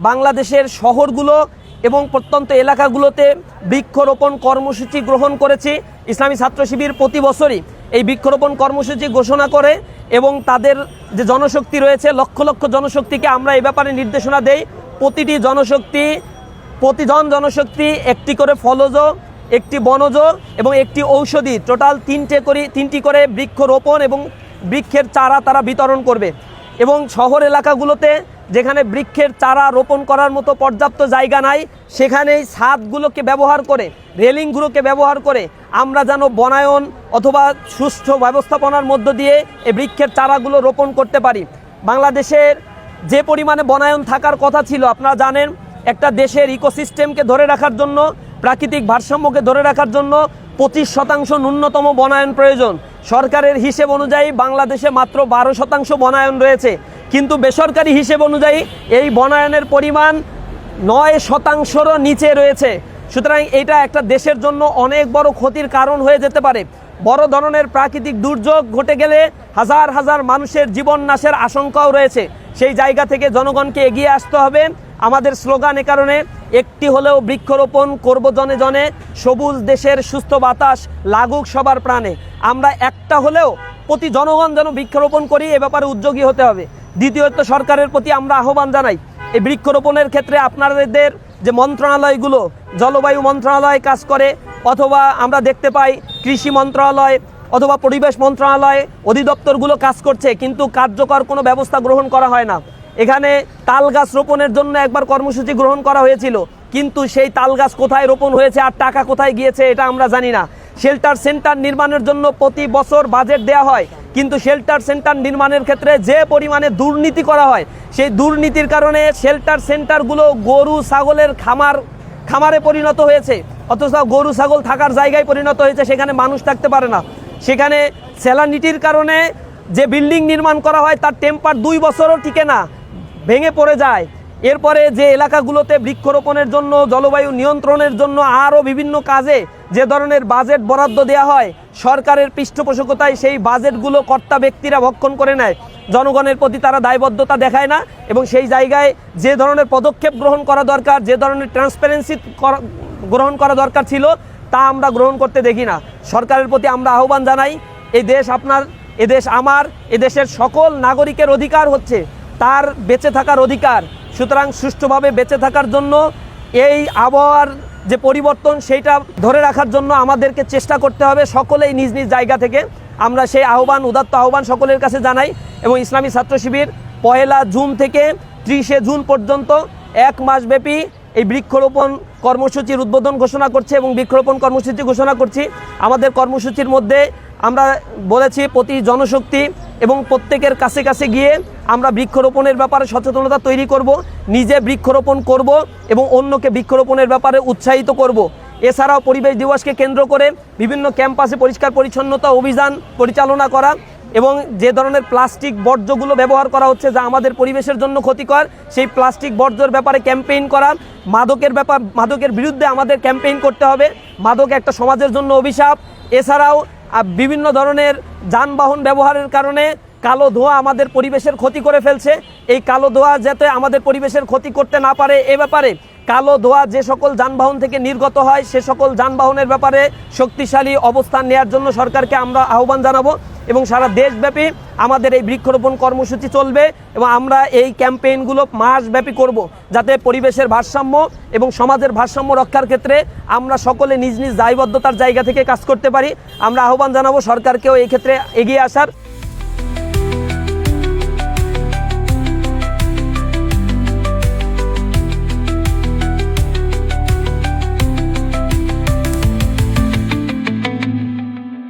বাংলাদেশের শহরগুলো এবং প্রত্যন্ত এলাকাগুলোতে বৃক্ষরোপণ কর্মসূচি গ্রহণ করেছি। ইসলামী ছাত্র শিবির প্রতি বছরই এই বৃক্ষরোপণ কর্মসূচি ঘোষণা করে এবং তাদের যে জনশক্তি রয়েছে লক্ষ লক্ষ জনশক্তিকে আমরা এই ব্যাপারে নির্দেশনা দেই। প্রতিজন জনশক্তি একটি করে ফলজ, একটি বনজ এবং একটি ঔষধি, টোটাল তিনটি করে বৃক্ষরোপণ এবং বৃক্ষের চারা তারা বিতরণ করবে। এবং শহর এলাকাগুলোতে যেখানে বৃক্ষের চারা রোপণ করার মতো পর্যাপ্ত জায়গা নাই, সেখানেই ছাদগুলোকে ব্যবহার করে, রেলিংগুলোকে ব্যবহার করে আমরা যেন বনায়ন অথবা সুষ্ঠু ব্যবস্থাপনার মধ্য দিয়ে এই বৃক্ষের চারাগুলো রোপণ করতে পারি। বাংলাদেশের যে পরিমাণে বনায়ন থাকার কথা ছিল, আপনারা জানেন একটা দেশের ইকোসিস্টেমকে ধরে রাখার জন্য, প্রাকৃতিক ভারসাম্যকে ধরে রাখার জন্য 25% ন্যূনতম বনায়ন প্রয়োজন। সরকারের হিসেব অনুযায়ী বাংলাদেশে মাত্র 12% বনায়ন রয়েছে, কিন্তু বেসরকারি হিসেব অনুযায়ী এই বনায়নের পরিমাণ 9%-রও নিচে রয়েছে। সুতরাং এটা একটা দেশের জন্য অনেক বড় ক্ষতির কারণ হয়ে যেতে পারে। বড় ধরনের প্রাকৃতিক দুর্যোগ ঘটে গেলে হাজার হাজার মানুষের জীবন নাশের আশঙ্কাও রয়েছে। সেই জায়গা থেকে জনগণকে এগিয়ে আসতে হবে। আমাদের স্লোগান এ কারণে, একটি হলেও বৃক্ষরোপণ করব জনে জনে, সবুজ দেশের সুস্থ বাতাস লাগুক সবার প্রাণে। আমরা একটা হলেও প্রতি জনগণ যেন বৃক্ষরোপণ করি, এ ব্যাপারে উদ্যোগী হতে হবে। দ্বিতীয়ত, সরকারের প্রতি আমরা আহ্বান জানাই, এই বৃক্ষরোপণের ক্ষেত্রে আপনাদের যে মন্ত্রণালয়গুলো, জলবায়ু মন্ত্রণালয় কাজ করে, অথবা আমরা দেখতে পাই কৃষি মন্ত্রণালয় অথবা পরিবেশ মন্ত্রণালয় অধিদপ্তরগুলো কাজ করছে, কিন্তু কার্যকর কোনো ব্যবস্থা গ্রহণ করা হয় না। এখানে তাল গাছ রোপণের জন্য একবার কর্মসূচি গ্রহণ করা হয়েছিল, কিন্তু সেই তাল গাছ কোথায় রোপণ হয়েছে আর টাকা কোথায় গিয়েছে এটা আমরা জানি না। শেল্টার সেন্টার নির্মাণের জন্য প্রতি বছর বাজেট দেওয়া হয়, কিন্তু শেল্টার সেন্টার নির্মাণের ক্ষেত্রে যে পরিমাণে দুর্নীতি করা হয়, সেই দুর্নীতির কারণে শেল্টার সেন্টারগুলো গরু ছাগলের খামারে পরিণত হয়েছে, অথচ গরু ছাগল থাকার জায়গায় পরিণত হয়েছে, সেখানে মানুষ থাকতে পারে না। সেখানে স্যালানিটির কারণে যে বিল্ডিং নির্মাণ করা হয় তার টেম্পার 2 বছরও টিকে না, ভেঙে পড়ে যায়। এরপরে যে এলাকাগুলোতে বৃক্ষরোপণের জন্য, জলবায়ু নিয়ন্ত্রণের জন্য আরও বিভিন্ন কাজে যে ধরনের বাজেট বরাদ্দ দেওয়া হয়, সরকারের পৃষ্ঠপোষকতায় সেই বাজেটগুলো কর্তা ব্যক্তিরা ভক্ষণ করে নেয়। জনগণের প্রতি তারা দায়বদ্ধতা দেখায় না এবং সেই জায়গায় যে ধরনের পদক্ষেপ গ্রহণ করা দরকার, যে ধরনের ট্রান্সপারেন্সি গ্রহণ করা দরকার ছিল, তা আমরা গ্রহণ করতে দেখি না। সরকারের প্রতি আমরা আহ্বান জানাই, এই দেশ আপনার, এ দেশ আমার, এদেশের সকল নাগরিকের অধিকার হচ্ছে তার বেঁচে থাকার অধিকার। সুতরাং সুষ্ঠুভাবে বেঁচে থাকার জন্য, এই আবহাওয়ার যে পরিবর্তন সেইটা ধরে রাখার জন্য আমাদেরকে চেষ্টা করতে হবে সকলেই নিজ নিজ জায়গা থেকে। আমরা সেই আহ্বান, উদাত্ত আহ্বান সকলের কাছে জানাই এবং ইসলামী ছাত্র শিবির 1 জুন থেকে 30 জুন পর্যন্ত 1 মাসব্যাপী এই বৃক্ষরোপণ কর্মসূচির উদ্বোধন ঘোষণা করছে এবং বৃক্ষরোপণ কর্মসূচি ঘোষণা করছি। আমাদের কর্মসূচির মধ্যে আমরা বলেছি প্রতি জনশক্তি এবং প্রত্যেকের কাছে কাছে গিয়ে আমরা বৃক্ষরোপণের ব্যাপারে সচেতনতা তৈরি করব, নিজে বৃক্ষরোপণ করব এবং অন্যকে বৃক্ষরোপণের ব্যাপারে উৎসাহিত করব। এছাড়াও পরিবেশ দিবসকে কেন্দ্র করে বিভিন্ন ক্যাম্পাসে পরিষ্কার পরিচ্ছন্নতা অভিযান পরিচালনা করা এবং যে ধরনের প্লাস্টিক বর্জ্যগুলো ব্যবহার করা হচ্ছে যা আমাদের পরিবেশের জন্য ক্ষতিকর, সেই প্লাস্টিক বর্জ্যের ব্যাপারে ক্যাম্পেইন করা। মাদকের বিরুদ্ধে আমাদের ক্যাম্পেইন করতে হবে। মাদক একটা সমাজের জন্য অভিশাপ। এছাড়াও বিভিন্ন ধরনের যানবাহন ব্যবহারের কারণে কালো ধোঁয়া আমাদের পরিবেশের ক্ষতি করে ফেলছে। এই কালো ধোঁয়া যাতে আমাদের পরিবেশের ক্ষতি করতে না পারে, এ ব্যাপারে কালো ধোঁয়া যে সকল যানবাহন থেকে নির্গত হয় সে সকল যানবাহনের ব্যাপারে শক্তিশালী অবস্থান নেওয়ার জন্য সরকারকে আমরা আহ্বান জানাবো এবং সারা দেশব্যাপী আমাদের এই বৃক্ষরোপণ কর্মসূচি চলবে এবং আমরা এই ক্যাম্পেইনগুলো মাসব্যাপী করব, যাতে পরিবেশের ভারসাম্য এবং সমাজের ভারসাম্য রক্ষার ক্ষেত্রে আমরা সকলে নিজ নিজ দায়বদ্ধতার জায়গা থেকে কাজ করতে পারি। আমরা আহ্বান জানাবো সরকারকেও এই ক্ষেত্রে এগিয়ে আসার।